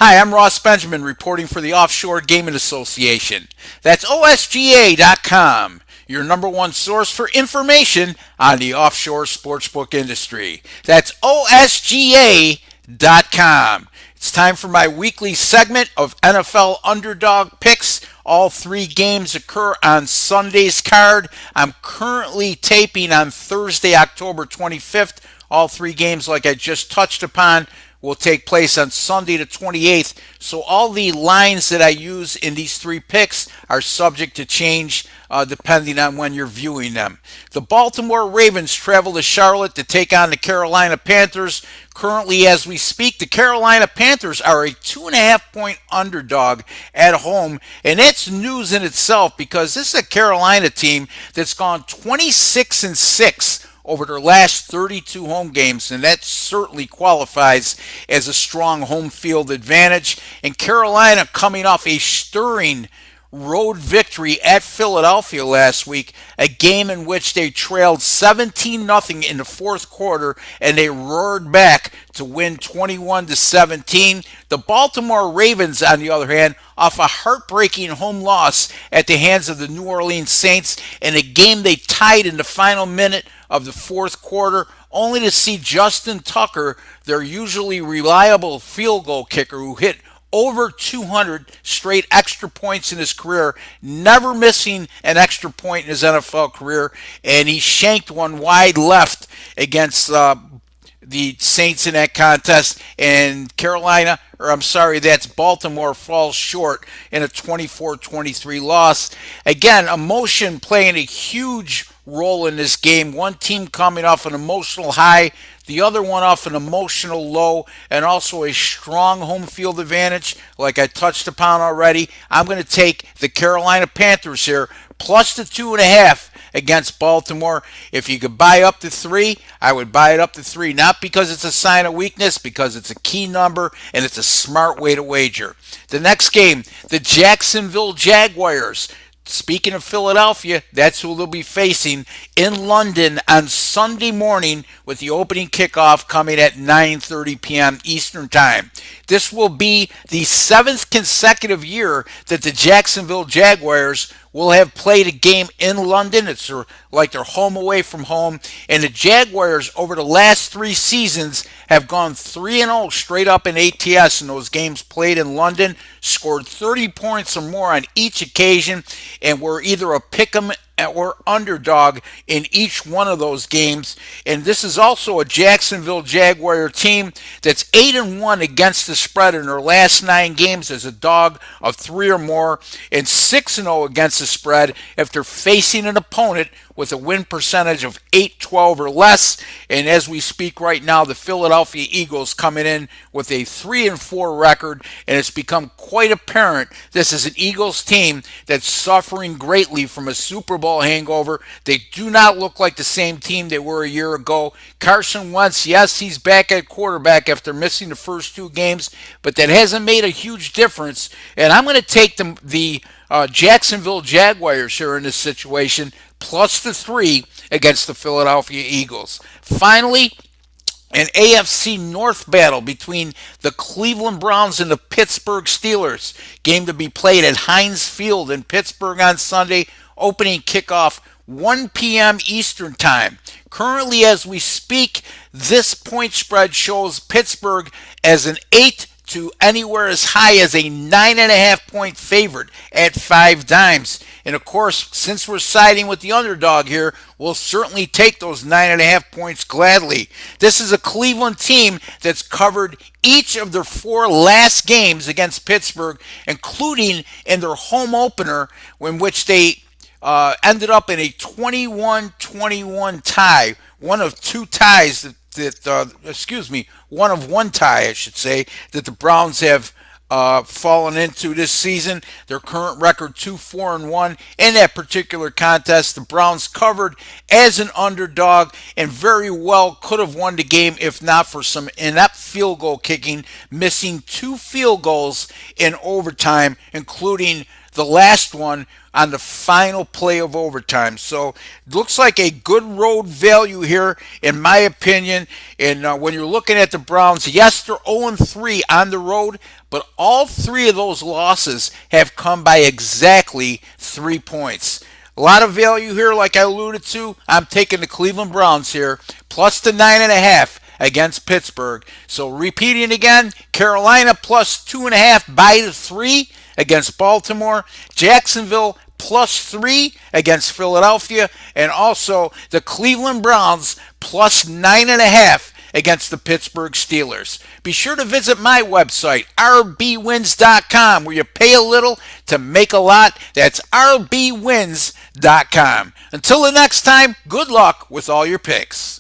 Hi, I'm Ross Benjamin reporting for the Offshore Gaming Association. That's OSGA.com, your number one source for information on the offshore sportsbook industry. That's OSGA.com. It's time for my weekly segment of NFL Underdog picks. All three games occur on Sunday's card. I'm currently taping on Thursday, October 25th. All three games, like I just touched upon, will take place on Sunday the 28th. So all the lines that I use in these three picks are subject to change depending on when you're viewing them. The Baltimore Ravens travel to Charlotte to take on the Carolina Panthers. Currently, as we speak, the Carolina Panthers are a 2.5-point underdog at home, and that's news in itself because this is a Carolina team that's gone 26-6 over their last 32 home games, and that certainly qualifies as a strong home field advantage. And Carolina coming off a stirring road victory at Philadelphia last week, a game in which they trailed 17-0 in the fourth quarter and they roared back to win 21-17. The Baltimore Ravens, on the other hand, off a heartbreaking home loss at the hands of the New Orleans Saints in a game they tied in the final minute of the fourth quarter, only to see Justin Tucker, their usually reliable field goal kicker who hit over 200 straight extra points in his career, never missing an extra point in his NFL career, and he shanked one wide left against the Saints in that contest, and that's Baltimore falls short in a 24-23 loss. Again, emotion playing a huge role in this game. One team coming off an emotional high, the other one off an emotional low, and also a strong home field advantage, like I touched upon already. I'm going to take the Carolina Panthers here, plus the 2.5 against Baltimore. If you could buy up to 3, I would buy it up to 3, not because it's a sign of weakness, because it's a key number and it's a smart way to wager. The next game, the Jacksonville Jaguars. Speaking of Philadelphia, that's who they'll be facing in London on Sunday morning, with the opening kickoff coming at 9:30 p.m. Eastern Time. This will be the 7th consecutive year that the Jacksonville Jaguars will have played a game in London. It's like they're home away from home. And the Jaguars, over the last 3 seasons, have gone 3-0 straight up in ATS in those games played in London, scored 30 points or more on each occasion, and were either a pick'em or underdog in each one of those games. And this is also a Jacksonville Jaguar team that's 8-1 against the spread in their last 9 games as a dog of 3 or more, and 6-0 against the spread if they're facing an opponent with a win percentage of 8-12 or less. And as we speak right now, the Philadelphia Eagles coming in with a 3-4 record, and it's become quite apparent this is an Eagles team that's suffering greatly from a Super Bowl hangover. They do not look like the same team they were a year ago. Carson Wentz, yes, he's back at quarterback after missing the first 2 games, but that hasn't made a huge difference. And I'm going to take the Jacksonville Jaguars here in this situation, plus the 3 against the Philadelphia Eagles. Finally, an AFC North battle between the Cleveland Browns and the Pittsburgh Steelers. Game to be played at Heinz Field in Pittsburgh on Sunday. Opening kickoff 1 p.m. Eastern Time. Currently, as we speak, this point spread shows Pittsburgh as an 8 to anywhere as high as a 9.5-point favorite at 5 dimes. And of course, since we're siding with the underdog here, we'll certainly take those 9.5 points gladly. This is a Cleveland team that's covered each of their 4 last games against Pittsburgh, including in their home opener, in which they ended up in a 21-21 tie, one of 2 ties one of 1 tie, I should say, that the Browns have fallen into this season. Their current record 2-4-1 in that particular contest. The Browns covered as an underdog and very well could have won the game if not for some inept field goal kicking, missing 2 field goals in overtime, including the last one on the final play of overtime. So it looks like a good road value here, in my opinion. And when you're looking at the Browns, yes, they're 0-3 on the road, but all three of those losses have come by exactly 3 points. A lot of value here, like I alluded to. I'm taking the Cleveland Browns here, plus the 9.5 against Pittsburgh. So repeating again, Carolina plus 2.5 by the 3 against Baltimore, Jacksonville plus 3 against Philadelphia, and also the Cleveland Browns plus 9.5 against the Pittsburgh Steelers. Be sure to visit my website, rbwins.com, where you pay a little to make a lot. That's rbwins.com. Until the next time, good luck with all your picks.